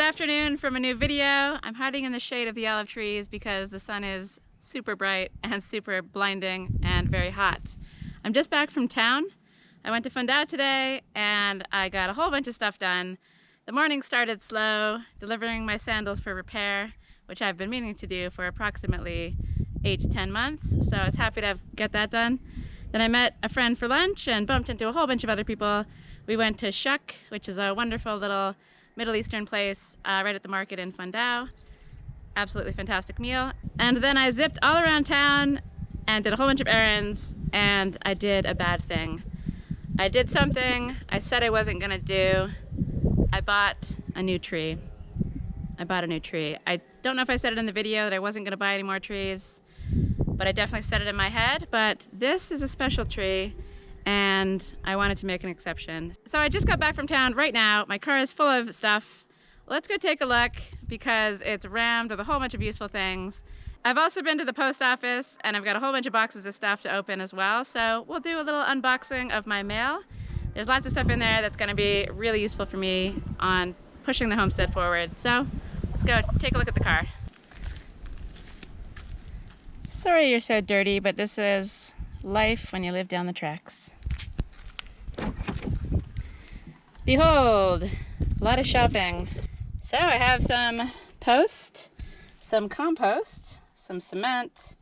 afternoon from a new video. I'm hiding in the shade of the olive trees because the sun is super bright and super blinding and very hot. I'm just back from town. I went to Fundão today and I got a whole bunch of stuff done. The morning started slow, delivering my sandals for repair, which I've been meaning to do for approximately 8 to 10 months, so I was happy to get that done. Then I met a friend for lunch and bumped into a whole bunch of other people. We went to Shuk, which is a wonderful little Middle Eastern place right at the market in Fundão. Absolutely fantastic meal. And then I zipped all around town and did a whole bunch of errands, and I did a bad thing. I did something I said I wasn't gonna do. I bought a new tree. I don't know if I said it in the video that I wasn't gonna buy any more trees, but I definitely said it in my head. But this is a special tree and I wanted to make an exception. So I just got back from town right now. My car is full of stuff. Let's go take a look because it's rammed with a whole bunch of useful things. I've also been to the post office and I've got a whole bunch of boxes of stuff to open as well. So we'll do a little unboxing of my mail. There's lots of stuff in there that's gonna be really useful for me on pushing the homestead forward. So let's go take a look at the car. Sorry you're so dirty, but this is life when you live down the tracks. Behold, a lot of shopping. So I have some post, some compost, some cement,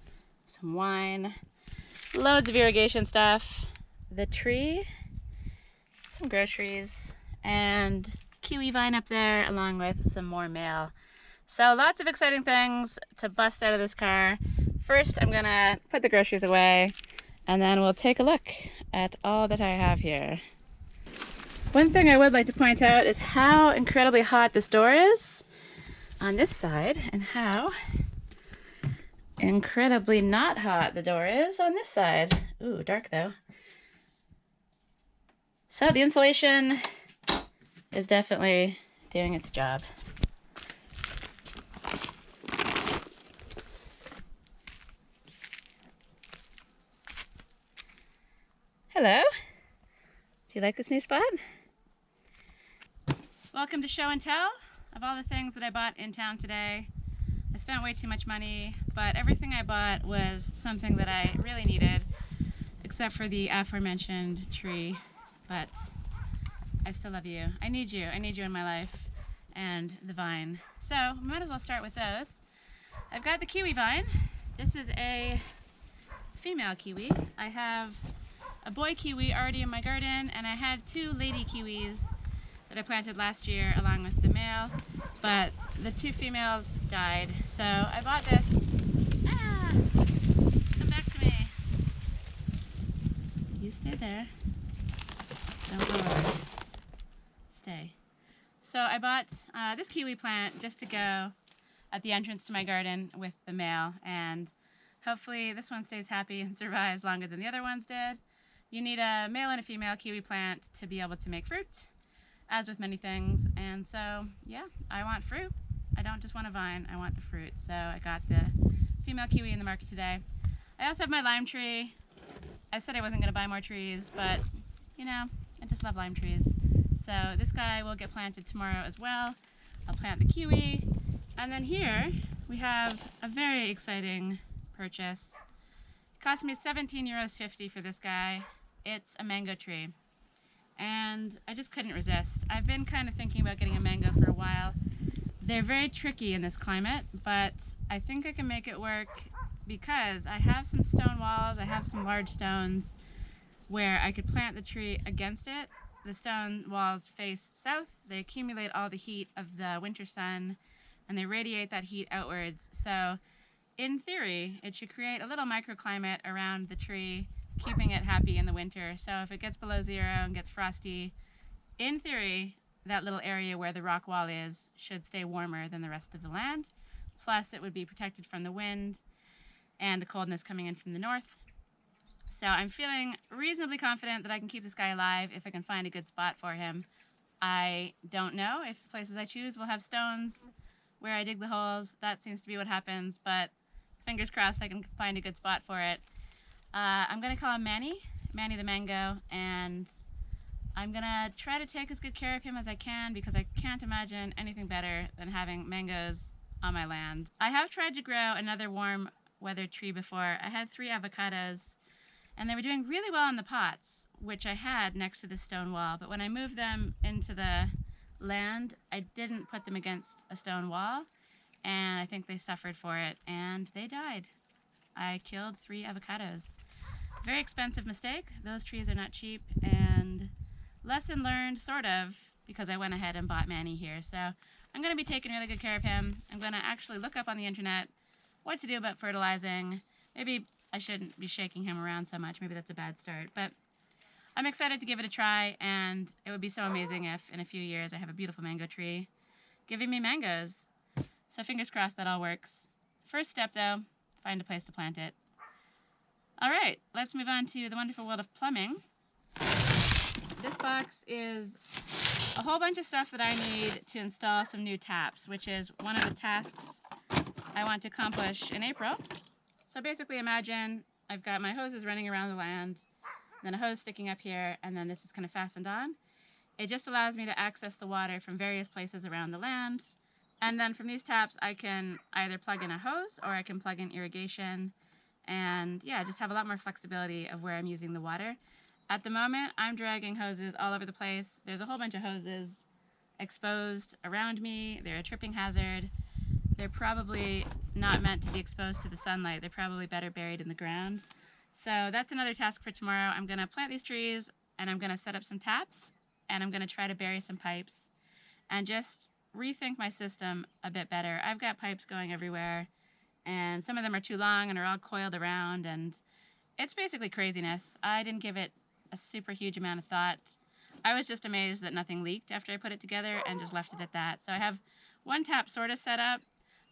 some wine, loads of irrigation stuff, the tree, some groceries, and kiwi vine up there along with some more mail. So lots of exciting things to bust out of this car. First, I'm gonna put the groceries away and then we'll take a look at all that I have here. One thing I would like to point out is how incredibly hot this door is on this side and how incredibly not hot the door is on this side. Ooh, dark though. So the insulation is definitely doing its job. Hello. Do you like this new spot? Welcome to show and tell of all the things that I bought in town today. I spent way too much money, but everything I bought was something that I really needed, except for the aforementioned tree. But I still love you. I need you in my life, and the vine. So we might as well start with those. I've got the kiwi vine. This is a female kiwi. I have a boy kiwi already in my garden, and I had 2 lady kiwis that I planted last year along with the male, but the 2 females died. So I bought this. Ah! Come back to me. You stay there. Don't go over. Stay. So I bought this kiwi plant just to go at the entrance to my garden with the male, and hopefully this one stays happy and survives longer than the other ones did. You need a male and a female kiwi plant to be able to make fruit, as with many things. And so, yeah, I want fruit. I don't just want a vine, I want the fruit. So I got the female kiwi in the market today. I also have my lime tree. I said I wasn't gonna buy more trees, but you know, I just love lime trees. So this guy will get planted tomorrow as well. I'll plant the kiwi. And then here we have a very exciting purchase. It cost me €17.50 for this guy. It's a mango tree. And I just couldn't resist. I've been kind of thinking about getting a mango for a while. They're very tricky in this climate, but I think I can make it work because I have some stone walls, I have some large stones where I could plant the tree against it. The stone walls face south, they accumulate all the heat of the winter sun, and they radiate that heat outwards. So in theory, it should create a little microclimate around the tree, keeping it happy in the winter. So if it gets below 0 and gets frosty, in theory, that little area where the rock wall is should stay warmer than the rest of the land. Plus, it would be protected from the wind and the coldness coming in from the north. So I'm feeling reasonably confident that I can keep this guy alive if I can find a good spot for him. I don't know if the places I choose will have stones where I dig the holes. That seems to be what happens, but fingers crossed I can find a good spot for it. I'm gonna call him Manny the mango, and I'm gonna try to take as good care of him as I can because I can't imagine anything better than having mangoes on my land. I have tried to grow another warm weather tree before. I had 3 avocados and they were doing really well in the pots, which I had next to the stone wall, but when I moved them into the land, I didn't put them against a stone wall, and I think they suffered for it and they died. I killed 3 avocados. Very expensive mistake. Those trees are not cheap, and lesson learned, sort of, because I went ahead and bought Manny here. So I'm going to be taking really good care of him. I'm going to actually look up on the internet what to do about fertilizing. Maybe I shouldn't be shaking him around so much. Maybe that's a bad start. But I'm excited to give it a try, and it would be so amazing if in a few years I have a beautiful mango tree giving me mangoes. So fingers crossed that all works. First step, though, find a place to plant it. All right, let's move on to the wonderful world of plumbing. This box is a whole bunch of stuff that I need to install some new taps, which is one of the tasks I want to accomplish in April. So basically imagine I've got my hoses running around the land, then a hose sticking up here, and then this is kind of fastened on. It just allows me to access the water from various places around the land. And then from these taps, I can either plug in a hose or I can plug in irrigation. And yeah, just have a lot more flexibility of where I'm using the water. At the moment, I'm dragging hoses all over the place. There's a whole bunch of hoses exposed around me. They're a tripping hazard. They're probably not meant to be exposed to the sunlight. They're probably better buried in the ground. So that's another task for tomorrow. I'm gonna plant these trees and I'm gonna set up some taps and I'm gonna try to bury some pipes and just rethink my system a bit better. I've got pipes going everywhere and some of them are too long and are all coiled around, and it's basically craziness. I didn't give it a super huge amount of thought. I was just amazed that nothing leaked after I put it together and just left it at that. So I have one tap sort of set up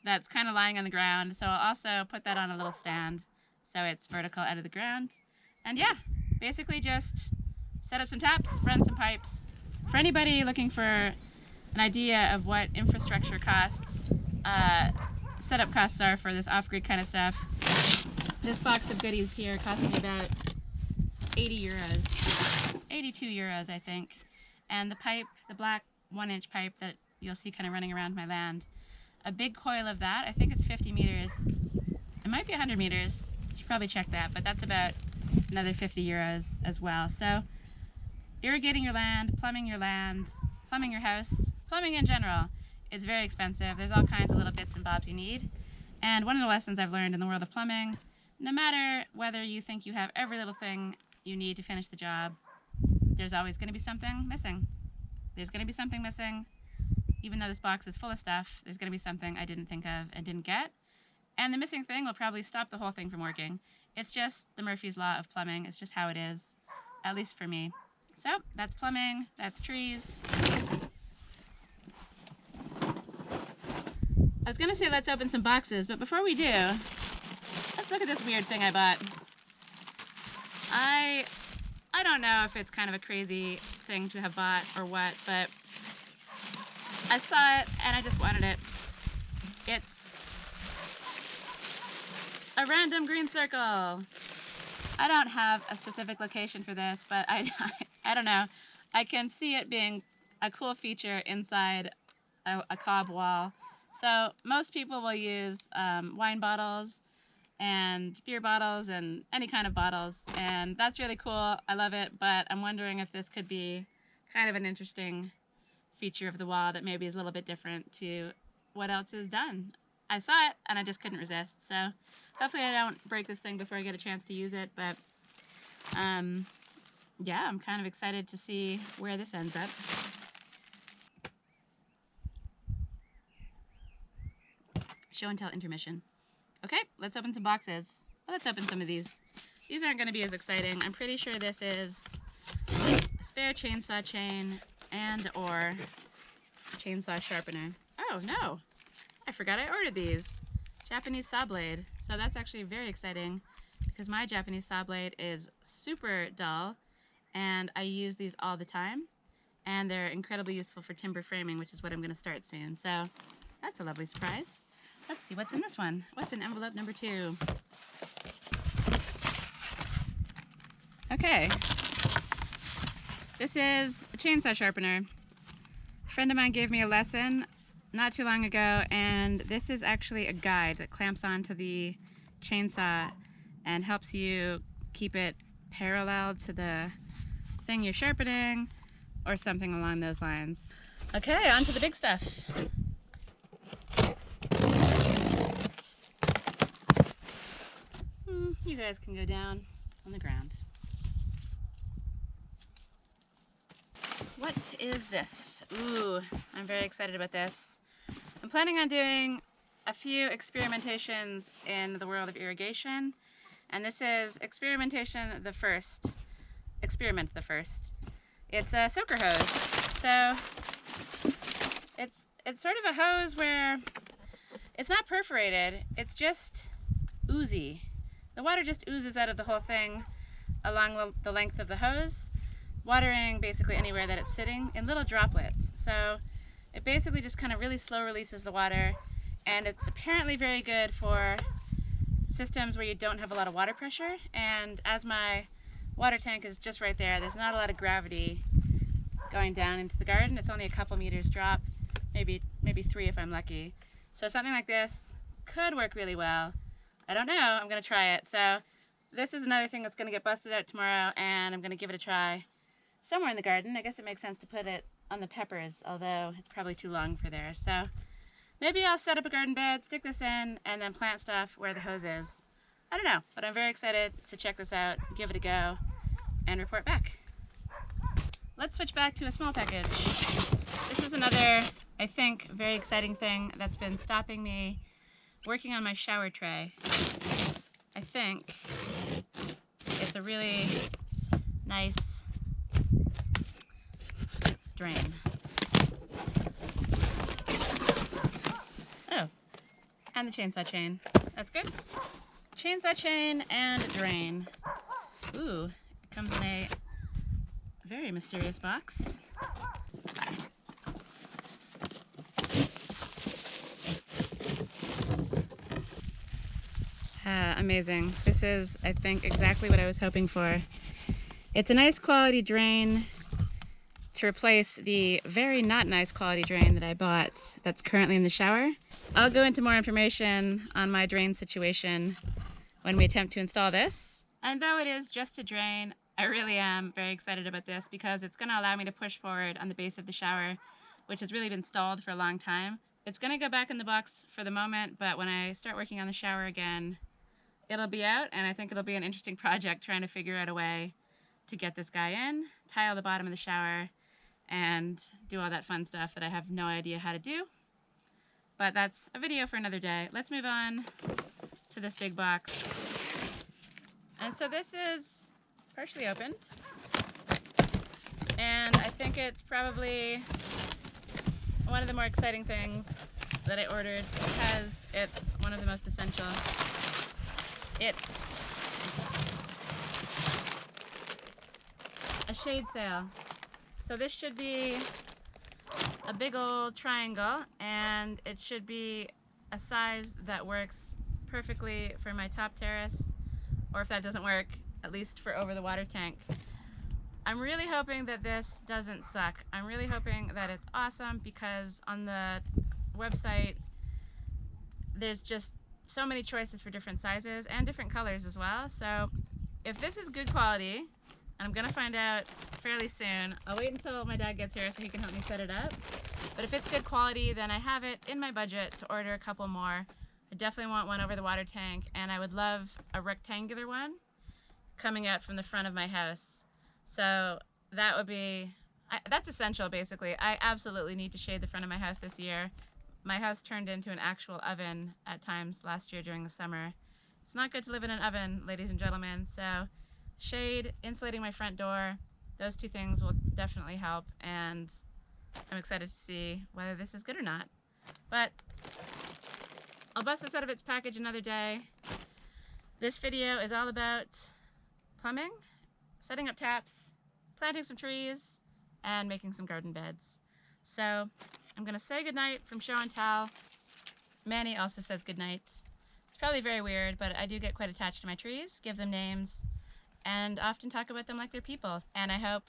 that's kind of lying on the ground, so I'll also put that on a little stand so it's vertical out of the ground. And yeah, basically just set up some taps, run some pipes. For anybody looking for an idea of what infrastructure costs, setup costs are for this off-grid kind of stuff, this box of goodies here cost me about 80 euros, 82 euros I think. And the pipe, the black 1-inch pipe that you'll see kind of running around my land, a big coil of that, I think it's 50 meters. It might be 100 meters. You should probably check that, but that's about another 50 euros as well. So irrigating your land, plumbing your house, plumbing in general is very expensive. There's all kinds of little bits and bobs you need. And one of the lessons I've learned in the world of plumbing, no matter whether you think you have every little thing you need to finish the job, there's always going to be something missing. There's going to be something missing. Even though this box is full of stuff, there's going to be something I didn't think of and didn't get. And the missing thing will probably stop the whole thing from working. It's just the Murphy's Law of plumbing. It's just how it is, at least for me. So that's plumbing, that's trees. I was going to say let's open some boxes, but before we do, let's look at this weird thing I bought. I don't know if it's kind of a crazy thing to have bought or what, but I saw it and I just wanted it. It's a random green circle. I don't have a specific location for this, but I don't know. I can see it being a cool feature inside a cob wall. So most people will use wine bottles and beer bottles and any kind of bottles, and that's really cool. I love it, but I'm wondering if this could be kind of an interesting feature of the wall that maybe is a little bit different to what else is done. I saw it and I just couldn't resist, so hopefully I don't break this thing before I get a chance to use it, but yeah, I'm kind of excited to see where this ends up. Show and tell intermission. Okay, let's open some boxes. Well, let's open some of these. These aren't going to be as exciting. I'm pretty sure this is a spare chainsaw chain and or chainsaw sharpener. Oh no, I forgot I ordered these. Japanese saw blade. So that's actually very exciting because my Japanese saw blade is super dull and I use these all the time, and they're incredibly useful for timber framing, which is what I'm going to start soon. So that's a lovely surprise. Let's see what's in this one. What's in envelope number 2? Okay. This is a chainsaw sharpener. A friend of mine gave me a lesson not too long ago, and this is actually a guide that clamps onto the chainsaw and helps you keep it parallel to the thing you're sharpening or something along those lines. Okay, on to the big stuff. You guys can go down on the ground. What is this? Ooh, I'm very excited about this. I'm planning on doing a few experimentations in the world of irrigation, and this is experiment the first. It's a soaker hose. So it's sort of a hose where it's not perforated, it's just oozy. The water just oozes out of the whole thing along the length of the hose, watering basically anywhere that it's sitting in little droplets. So it basically just kind of really slow releases the water, and it's apparently very good for systems where you don't have a lot of water pressure. And as my water tank is just right there, there's not a lot of gravity going down into the garden. It's only a couple meters drop, maybe 3 if I'm lucky. So something like this could work really well. I don't know, I'm gonna try it. So this is another thing that's gonna get busted out tomorrow, and I'm gonna give it a try somewhere in the garden. I guess it makes sense to put it on the peppers, although it's probably too long for there. So maybe I'll set up a garden bed, stick this in, and then plant stuff where the hose is. I don't know, but I'm very excited to check this out, give it a go, and report back. Let's switch back to a small package. This is another, I think, very exciting thing that's been stopping me working on my shower tray. I think it's a really nice drain. Oh, and the chainsaw chain. That's good. Chainsaw chain and a drain. Ooh, it comes in a very mysterious box. Amazing. This is, I think, exactly what I was hoping for. It's a nice quality drain to replace the very not nice quality drain that I bought that's currently in the shower. I'll go into more information on my drain situation when we attempt to install this. And though it is just a drain, I really am very excited about this because it's going to allow me to push forward on the base of the shower, which has really been stalled for a long time. It's going to go back in the box for the moment, but when I start working on the shower again, it'll be out, and I think it'll be an interesting project trying to figure out a way to get this guy in, tile the bottom of the shower, and do all that fun stuff that I have no idea how to do. But that's a video for another day. Let's move on to this big box. And so this is partially opened, and I think it's probably one of the more exciting things that I ordered because it's one of the most essential. It's a shade sail. So this should be a big old triangle, and it should be a size that works perfectly for my top terrace, or if that doesn't work, at least for over the water tank. I'm really hoping that this doesn't suck. I'm really hoping that it's awesome because on the website there's just so many choices for different sizes and different colors as well. So if this is good quality, and I'm gonna find out fairly soon, I'll wait until my dad gets here so he can help me set it up. But if it's good quality, then I have it in my budget to order a couple more. I definitely want one over the water tank, and I would love a rectangular one coming out from the front of my house. So that would be, that's essential basically. I absolutely need to shade the front of my house this year. My house turned into an actual oven at times last year during the summer. It's not good to live in an oven, ladies and gentlemen, so shade, insulating my front door, those two things will definitely help, and I'm excited to see whether this is good or not. But I'll bust this out of its package another day. This video is all about plumbing, setting up taps, planting some trees, and making some garden beds. So I'm gonna say goodnight from show and tell. Manny also says goodnight. It's probably very weird, but I do get quite attached to my trees, give them names, and often talk about them like they're people. And I hope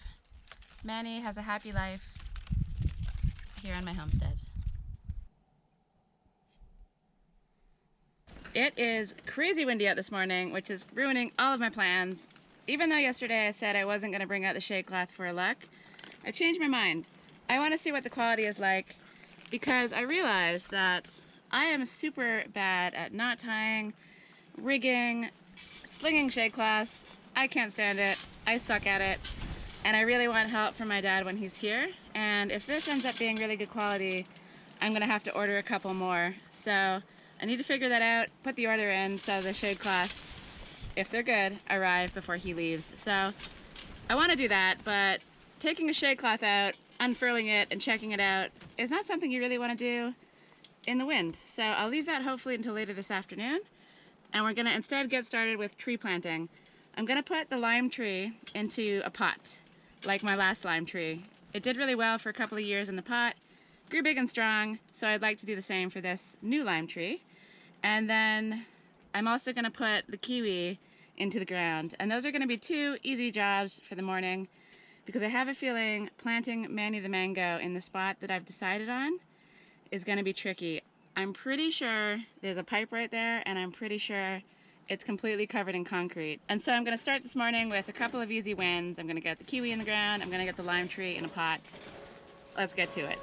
Manny has a happy life here on my homestead. It is crazy windy out this morning, which is ruining all of my plans. Even though yesterday I said I wasn't going to bring out the shade cloth for luck, I've changed my mind. I want to see what the quality is like because I realized that I am super bad at knot tying, rigging, slinging shade cloths. I can't stand it. I suck at it. And I really want help from my dad when he's here. And if this ends up being really good quality, I'm gonna have to order a couple more. So I need to figure that out, put the order in so the shade cloths, if they're good, arrive before he leaves. So I wanna do that, but taking a shade cloth out, unfurling it, and checking it out is not something you really wanna do in the wind. So I'll leave that hopefully until later this afternoon. And we're gonna instead get started with tree planting. I'm gonna put the lime tree into a pot, like my last lime tree. It did really well for a couple of years in the pot, grew big and strong, so I'd like to do the same for this new lime tree. And then I'm also gonna put the kiwi into the ground. And those are gonna be two easy jobs for the morning because I have a feeling planting Manny the mango in the spot that I've decided on is gonna be tricky. I'm pretty sure there's a pipe right there and I'm pretty sure it's completely covered in concrete. And so I'm gonna start this morning with a couple of easy wins. I'm gonna get the kiwi in the ground, I'm gonna get the lime tree in a pot. Let's get to it.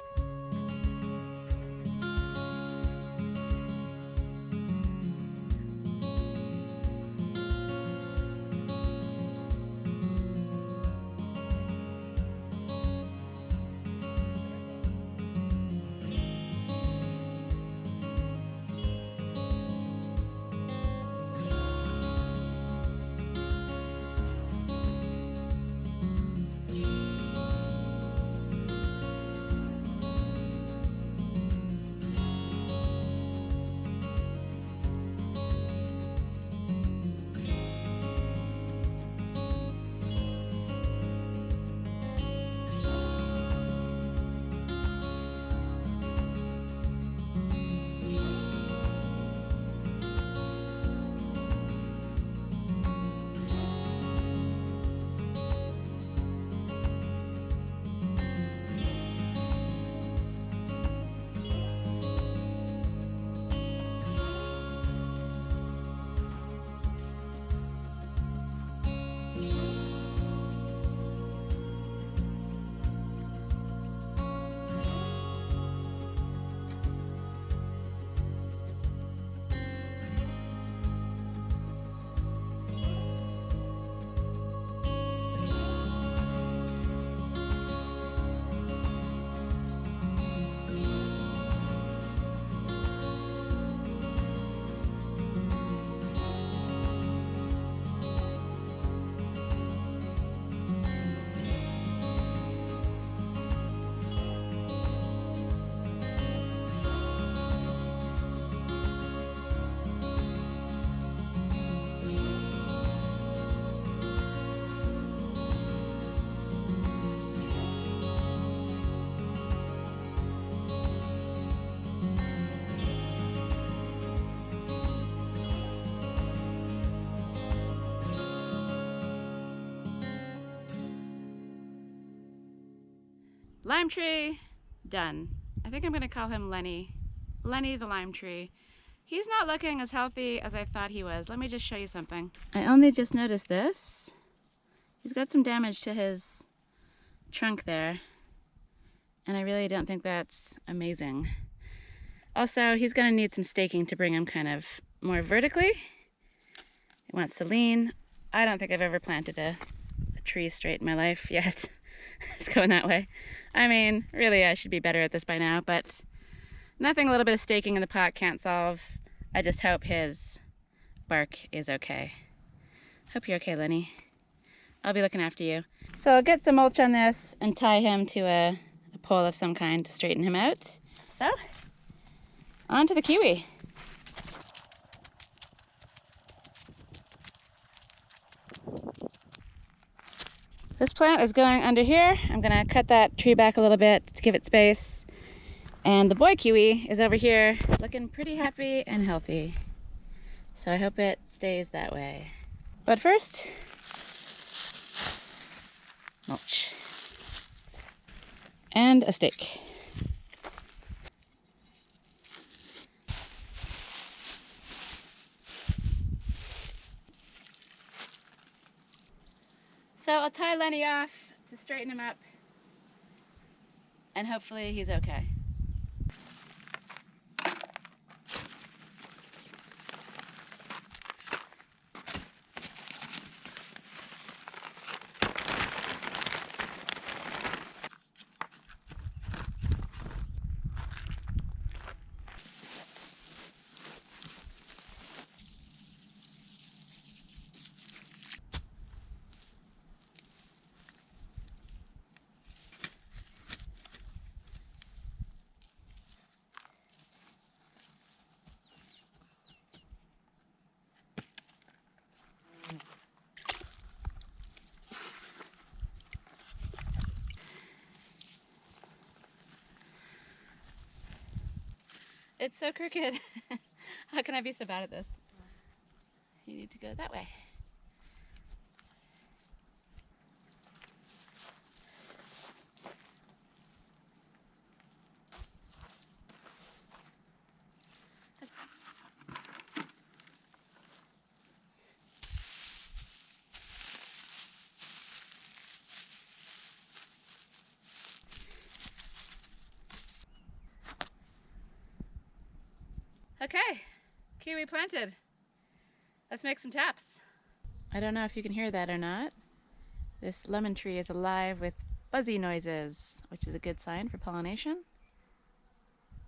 Lime tree, done. I think I'm gonna call him Lenny. Lenny the lime tree. He's not looking as healthy as I thought he was. Let me just show you something. I only just noticed this. He's got some damage to his trunk there. And I really don't think that's amazing. Also, he's gonna need some staking to bring him kind of more vertically. He wants to lean. I don't think I've ever planted a tree straight in my life yet. It's going that way. I mean, really, I should be better at this by now, but nothing a little bit of staking in the pot can't solve. I just hope his bark is okay. Hope you're okay, Lenny. I'll be looking after you. So I'll get some mulch on this and tie him to a pole of some kind to straighten him out. So, on to the kiwi. This plant is going under here. I'm gonna cut that tree back a little bit to give it space. And the boy kiwi is over here looking pretty happy and healthy. So I hope it stays that way. But first, mulch. and a stake. So I'll tie Lenny off to straighten him up, and hopefully he's okay. It's so crooked. How can I be so bad at this? You need to go that way. Okay, kiwi planted. Let's make some taps. I don't know if you can hear that or not. This lemon tree is alive with buzzy noises, which is a good sign for pollination.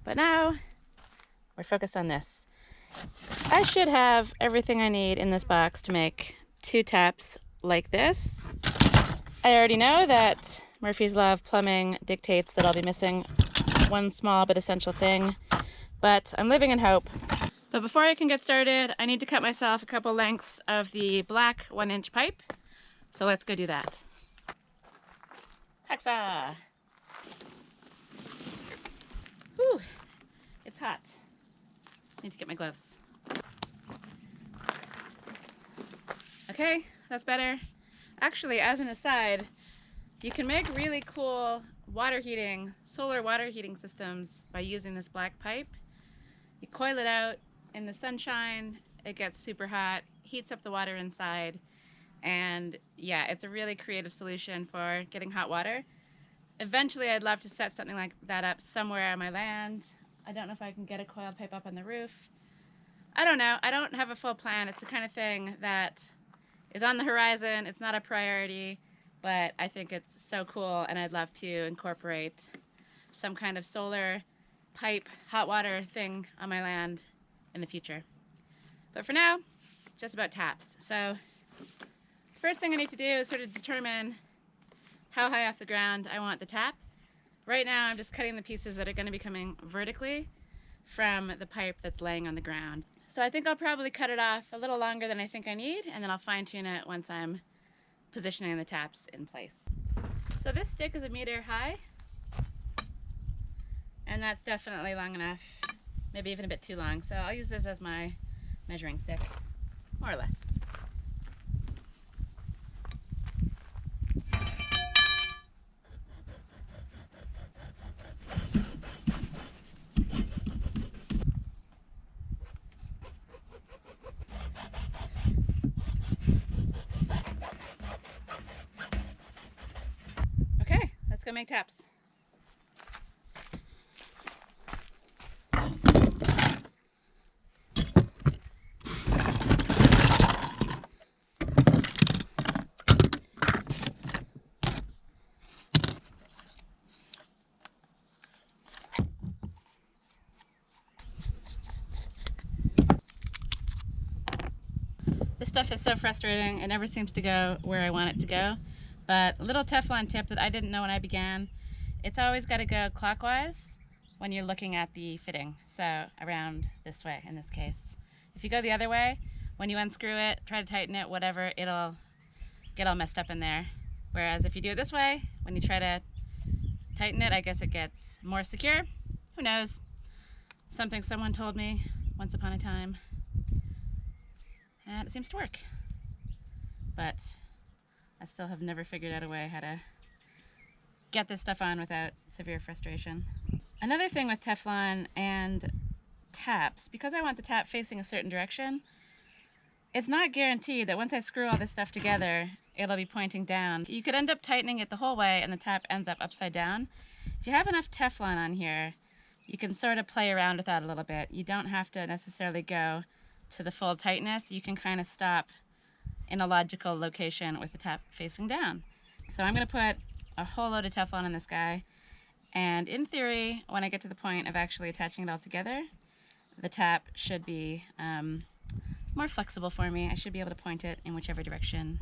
But now we're focused on this. I should have everything I need in this box to make 2 taps like this. I already know that Murphy's Law of Plumbing dictates that I'll be missing one small but essential thing, but I'm living in hope. But before I can get started, I need to cut myself a couple lengths of the black 1-inch pipe. So let's go do that. Hacksaw! Whew, it's hot. Need to get my gloves. Okay, that's better. Actually, as an aside, you can make really cool solar water heating systems by using this black pipe. You coil it out in the sunshine, it gets super hot, heats up the water inside, and yeah, it's a really creative solution for getting hot water. Eventually, I'd love to set something like that up somewhere on my land. I don't know if I can get a coiled pipe up on the roof. I don't know. I don't have a full plan. It's the kind of thing that is on the horizon. It's not a priority, but I think it's so cool, and I'd love to incorporate some kind of solar pipe hot water thing on my land in the future. But for now, it's just about taps. So first thing I need to do is sort of determine how high off the ground I want the tap. Right now I'm just cutting the pieces that are going to be coming vertically from the pipe that's laying on the ground. So I think I'll probably cut it off a little longer than I think I need, and then I'll fine tune it once I'm positioning the taps in place. So this stick is 1 meter high, and that's definitely long enough, maybe even a bit too long. So I'll use this as my measuring stick, more or less. Okay, let's go make taps. This stuff is so frustrating. It never seems to go where I want it to go. But a little Teflon tip that I didn't know when I began, it's always got to go clockwise when you're looking at the fitting. So around this way in this case. If you go the other way, when you unscrew it, try to tighten it, whatever, it'll get all messed up in there. Whereas if you do it this way, when you try to tighten it, I guess it gets more secure. Who knows? Something someone told me once upon a time. And it seems to work. But I still have never figured out a way how to get this stuff on without severe frustration. Another thing with Teflon and taps, because I want the tap facing a certain direction, it's not guaranteed that once I screw all this stuff together, it'll be pointing down. You could end up tightening it the whole way and the tap ends up upside down. If you have enough Teflon on here, you can sort of play around with that a little bit. You don't have to necessarily go to the full tightness. You can kind of stop in a logical location with the tap facing down. So I'm going to put a whole load of Teflon on this guy, and in theory, when I get to the point of actually attaching it all together, the tap should be more flexible for me. I should be able to point it in whichever direction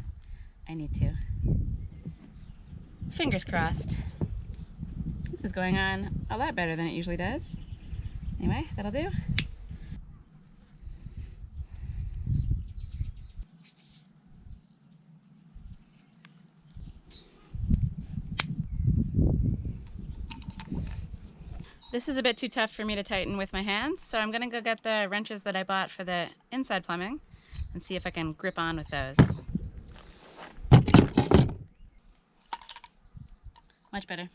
I need to. Fingers crossed. This is going on a lot better than it usually does. Anyway, that'll do. This is a bit too tough for me to tighten with my hands, so I'm gonna go get the wrenches that I bought for the inside plumbing and see if I can grip on with those. Much better.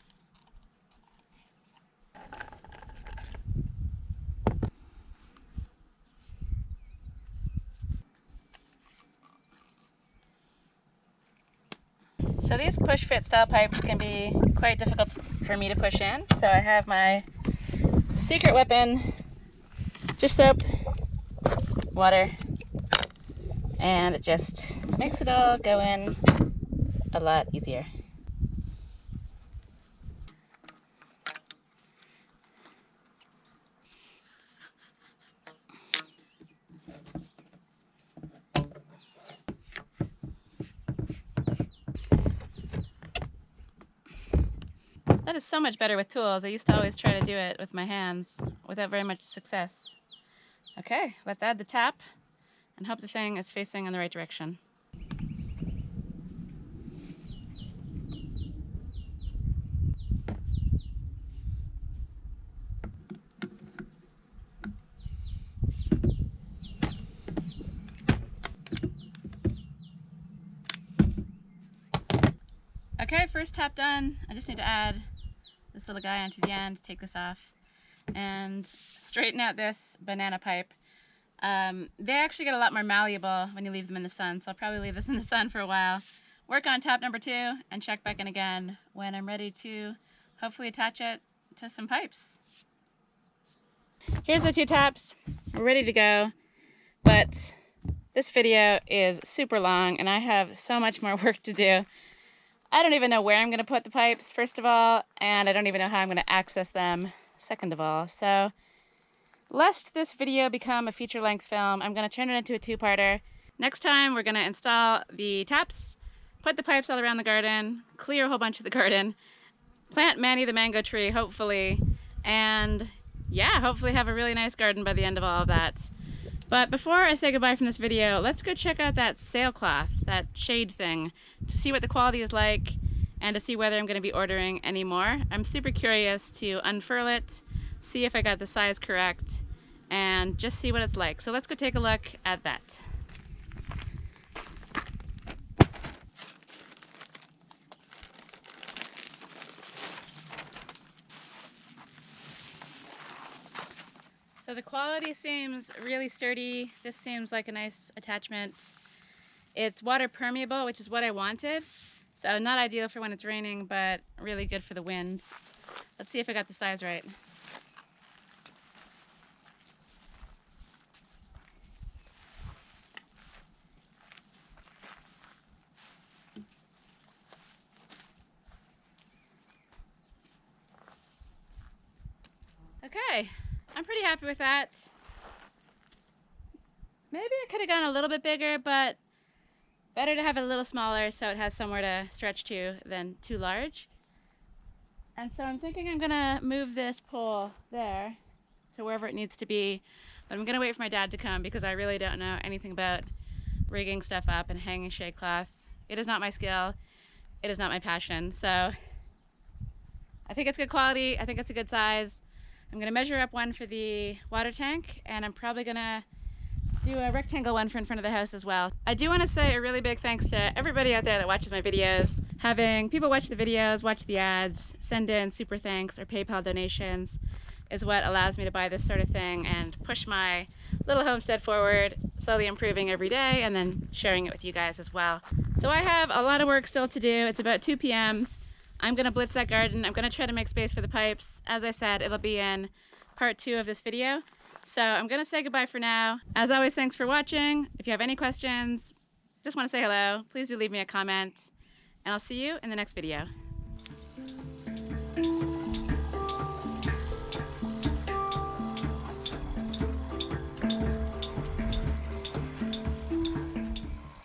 So these push-fit style pipes can be quite difficult for me to push in, so I have my secret weapon, dish soap, water, and it just makes it all go in a lot easier. That is so much better with tools. I used to always try to do it with my hands without very much success. Okay, let's add the tap and hope the thing is facing in the right direction. Okay, first tap done. I just need to add this little guy onto the end, take this off, and straighten out this banana pipe. They actually get a lot more malleable when you leave them in the sun, so I'll probably leave this in the sun for a while. Work on tap number 2 and check back in again when I'm ready to hopefully attach it to some pipes. Here's the 2 taps. We're ready to go, but this video is super long and I have so much more work to do. I don't even know where I'm going to put the pipes, first of all, and I don't even know how I'm going to access them, second of all. So, lest this video become a feature-length film, I'm going to turn it into a 2-parter. Next time, we're going to install the taps, put the pipes all around the garden, clear a whole bunch of the garden, plant Manny the mango tree, hopefully, and yeah, hopefully have a really nice garden by the end of all of that. But before I say goodbye from this video, let's go check out that sailcloth, that shade thing, to see what the quality is like and to see whether I'm going to be ordering any more. I'm super curious to unfurl it, see if I got the size correct, and just see what it's like. So let's go take a look at that. So the quality seems really sturdy. This seems like a nice attachment. It's water permeable, which is what I wanted. So not ideal for when it's raining, but really good for the wind. Let's see if I got the size right. Okay. I'm pretty happy with that. Maybe I could have gone a little bit bigger, but better to have it a little smaller so it has somewhere to stretch to than too large. And so I'm thinking I'm gonna move this pole there to wherever it needs to be, but I'm gonna wait for my dad to come because I really don't know anything about rigging stuff up and hanging shade cloth. It is not my skill. It is not my passion. So I think it's good quality. I think it's a good size. I'm going to measure up one for the water tank, and I'm probably going to do a rectangle one for in front of the house as well. I do want to say a really big thanks to everybody out there that watches my videos. Having people watch the videos, watch the ads, send in super thanks or PayPal donations is what allows me to buy this sort of thing and push my little homestead forward, slowly improving every day and then sharing it with you guys as well. So I have a lot of work still to do. It's about 2 p.m. I'm gonna blitz that garden. I'm gonna try to make space for the pipes. As I said, it'll be in part 2 of this video. So I'm gonna say goodbye for now. As always, thanks for watching. If you have any questions, just wanna say hello, please do leave me a comment, and I'll see you in the next video.